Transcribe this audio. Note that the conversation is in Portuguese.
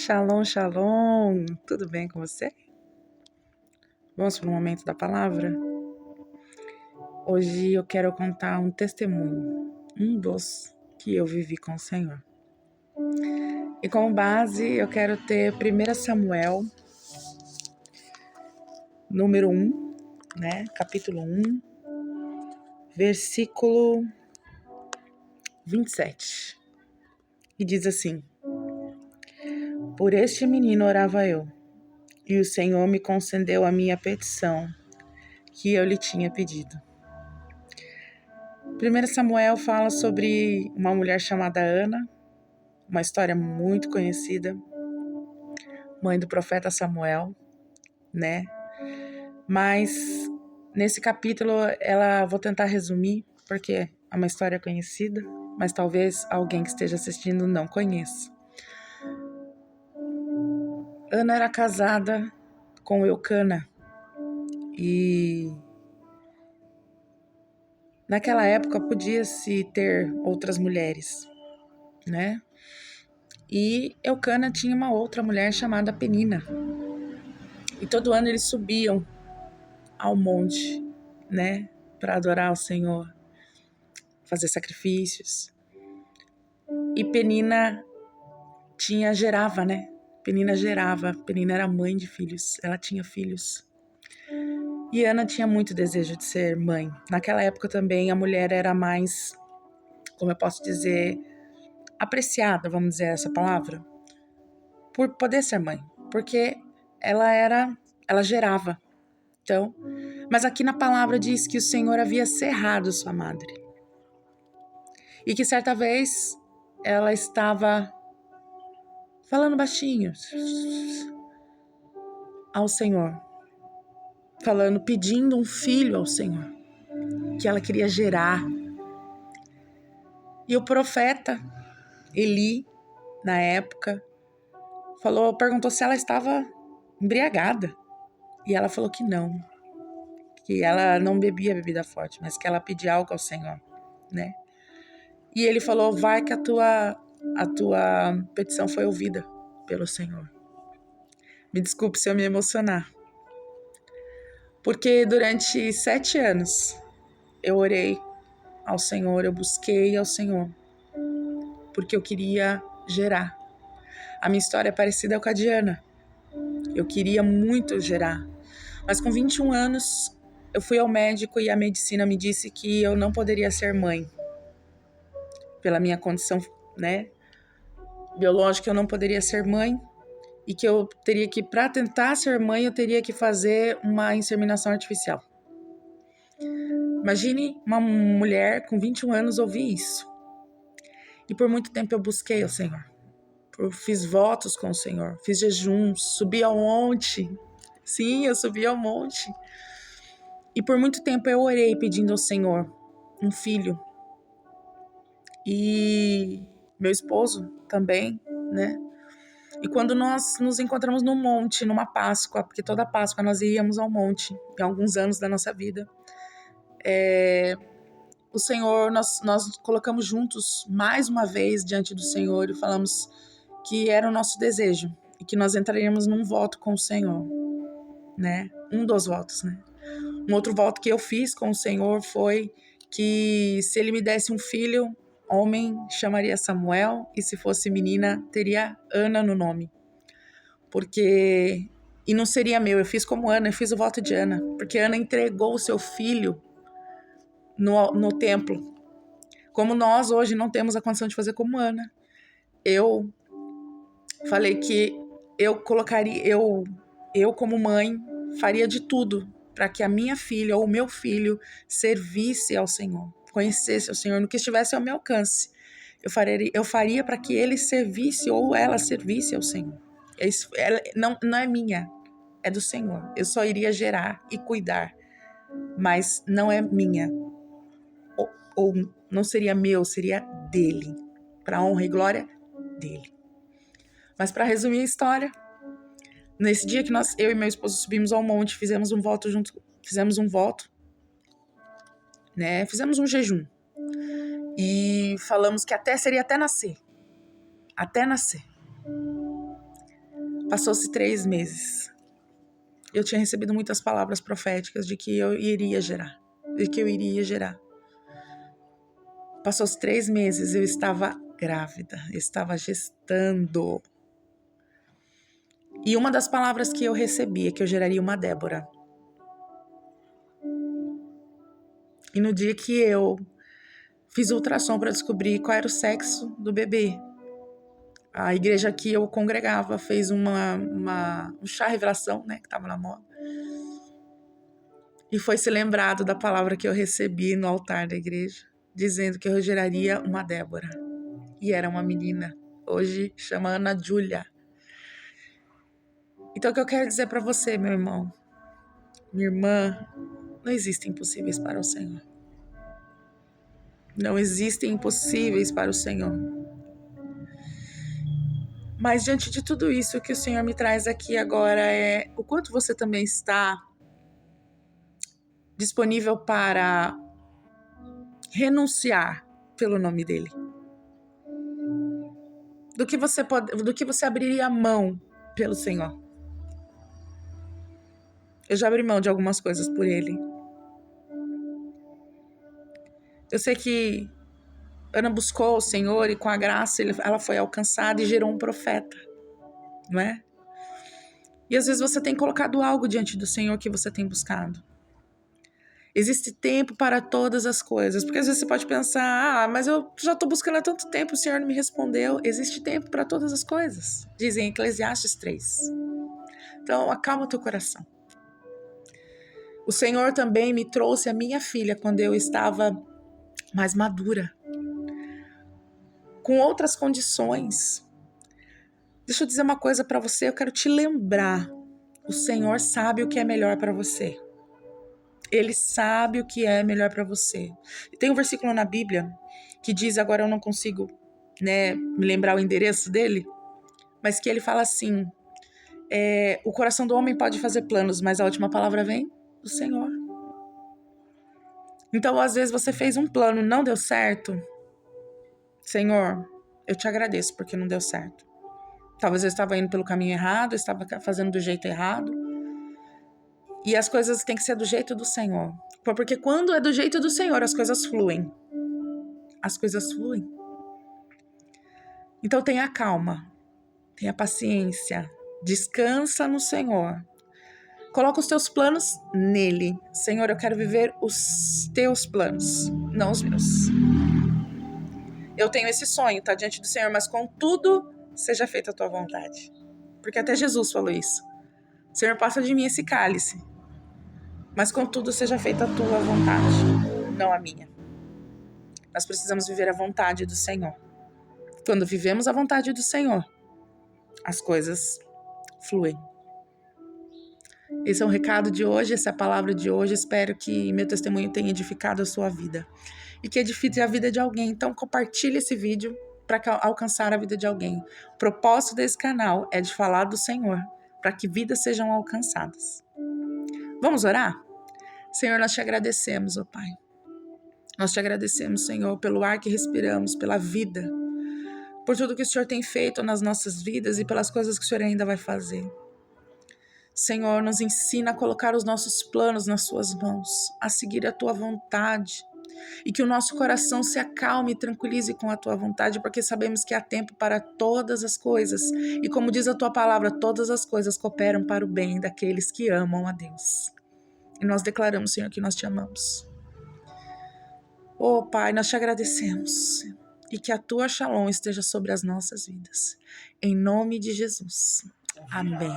Shalom, shalom! Tudo bem com você? Vamos para o momento da palavra? Hoje eu quero contar um testemunho, um dos que eu vivi com o Senhor. E como base eu quero ter 1 Samuel, número 1, capítulo 1, versículo 27. E diz assim: Por este menino orava eu, e o Senhor me concedeu a minha petição, que eu lhe tinha pedido. 1 Samuel fala sobre uma mulher chamada Ana, uma história muito conhecida, mãe do profeta Samuel, Mas nesse capítulo vou tentar resumir, porque é uma história conhecida, mas talvez alguém que esteja assistindo não conheça. Ana era casada com Eucana e naquela época podia-se ter outras mulheres, E Eucana tinha uma outra mulher chamada Penina. E todo ano eles subiam ao monte, para adorar o Senhor, fazer sacrifícios. E Penina gerava, Penina gerava. Penina era mãe de filhos, ela tinha filhos. E Ana tinha muito desejo de ser mãe. Naquela época também a mulher era mais, como eu posso dizer, apreciada, vamos dizer essa palavra, por poder ser mãe, porque ela gerava. Então, mas aqui na palavra diz que o Senhor havia cerrado sua madre. E que certa vez ela estava falando baixinho ao Senhor, pedindo um filho ao Senhor, que ela queria gerar. E o profeta Eli, na época, perguntou se ela estava embriagada. E ela falou que não, que ela não bebia bebida forte, mas que ela pedia algo ao Senhor, E ele falou: vai que a tua petição foi ouvida pelo Senhor. Me desculpe se eu me emocionar. Porque durante 7 anos eu orei ao Senhor, eu busquei ao Senhor, porque eu queria gerar. A minha história é parecida com a de Ana. Eu queria muito gerar. Mas com 21 anos eu fui ao médico e a medicina me disse que eu não poderia ser mãe. Pela minha condição, biológica, eu não poderia ser mãe. E que eu teria que, para tentar ser mãe, eu teria que fazer uma inseminação artificial. Imagine uma mulher com 21 anos ouvir isso. E por muito tempo eu busquei o Senhor. Eu fiz votos com o Senhor, fiz jejuns, subi ao monte. Sim, eu subi ao monte. E por muito tempo eu orei pedindo ao Senhor um filho. E meu esposo também, E quando nós nos encontramos no monte, numa Páscoa, porque toda Páscoa nós íamos ao monte, em alguns anos da nossa vida, o Senhor, nós colocamos juntos mais uma vez diante do Senhor e falamos que era o nosso desejo e que nós entraríamos num voto com o Senhor, Um dos votos, Um outro voto que eu fiz com o Senhor foi que se Ele me desse um filho, homem, chamaria Samuel, e se fosse menina, teria Ana no nome. E não seria meu, eu fiz como Ana, eu fiz o voto de Ana, porque Ana entregou o seu filho no templo. Como nós hoje não temos a condição de fazer como Ana, eu falei que eu colocaria, eu como mãe, faria de tudo para que a minha filha ou o meu filho servisse ao Senhor, conhecesse ao Senhor, no que estivesse ao meu alcance. Eu faria para que ele servisse ou ela servisse ao Senhor. Ela não é minha, é do Senhor. Eu só iria gerar e cuidar, mas não é minha. Ou não seria meu, seria dele, para a honra e glória dele. Mas para resumir a história, nesse dia que eu e meu esposo subimos ao monte, fizemos um voto, fizemos um jejum e falamos que seria até nascer. Passou-se 3 meses. Eu tinha recebido muitas palavras proféticas de que eu iria gerar. Passou-se 3 meses, eu estava grávida, eu estava gestando. E uma das palavras que eu recebi é que eu geraria uma Débora. E no dia que eu fiz ultrassom para descobrir qual era o sexo do bebê, a igreja que eu congregava fez um chá revelação, né, que estava na moda. E foi se lembrado da palavra que eu recebi no altar da igreja, dizendo que eu geraria uma Débora. E era uma menina. Hoje chama Ana Júlia. Então o que eu quero dizer para você, meu irmão, minha irmã, não existem impossíveis para o Senhor. Não existem impossíveis para o Senhor. Mas diante de tudo isso, o que o Senhor me traz aqui agora é o quanto você também está disponível para renunciar pelo nome dele. Do que você abriria a mão pelo Senhor. Eu já abri mão de algumas coisas por ele. Eu sei que Ana buscou o Senhor e com a graça ela foi alcançada e gerou um profeta, não é? E às vezes você tem colocado algo diante do Senhor que você tem buscado. Existe tempo para todas as coisas, porque às vezes você pode pensar, mas eu já estou buscando há tanto tempo, o Senhor não me respondeu. Existe tempo para todas as coisas, dizem em Eclesiastes 3. Então acalma o teu coração. O Senhor também me trouxe a minha filha quando eu estava mais madura, com outras condições. Deixa eu dizer uma coisa para você, eu quero te lembrar. O Senhor sabe o que é melhor para você. Ele sabe o que é melhor para você. E tem um versículo na Bíblia que diz, agora eu não consigo, me lembrar o endereço dele, mas que ele fala assim, o coração do homem pode fazer planos, mas a última palavra vem do Senhor. Então, às vezes você fez um plano e não deu certo. Senhor, eu te agradeço porque não deu certo. Talvez eu estava indo pelo caminho errado, eu estava fazendo do jeito errado. E as coisas têm que ser do jeito do Senhor. Porque quando é do jeito do Senhor, as coisas fluem. As coisas fluem. Então tenha calma, tenha paciência, descansa no Senhor. Coloca os teus planos nele. Senhor, eu quero viver os teus planos, não os meus. Eu tenho esse sonho, tá diante do Senhor, mas contudo, seja feita a tua vontade. Porque até Jesus falou isso. Senhor, passa de mim esse cálice, mas contudo, seja feita a tua vontade, não a minha. Nós precisamos viver a vontade do Senhor. Quando vivemos a vontade do Senhor, as coisas fluem. Esse é o recado de hoje, essa é a palavra de hoje. Espero que meu testemunho tenha edificado a sua vida e que edifique a vida de alguém. Então compartilhe esse vídeo para alcançar a vida de alguém. O propósito desse canal é de falar do Senhor, para que vidas sejam alcançadas. Vamos orar? Senhor, nós te agradecemos, ó Pai. Nós te agradecemos, Senhor, pelo ar que respiramos, pela vida, por tudo que o Senhor tem feito nas nossas vidas e pelas coisas que o Senhor ainda vai fazer. Senhor, nos ensina a colocar os nossos planos nas suas mãos, a seguir a tua vontade, e que o nosso coração se acalme e tranquilize com a tua vontade, porque sabemos que há tempo para todas as coisas, e como diz a tua palavra, todas as coisas cooperam para o bem daqueles que amam a Deus. E nós declaramos, Senhor, que nós te amamos. Oh, Pai, nós te agradecemos, e que a tua Shalom esteja sobre as nossas vidas. Em nome de Jesus. Amém.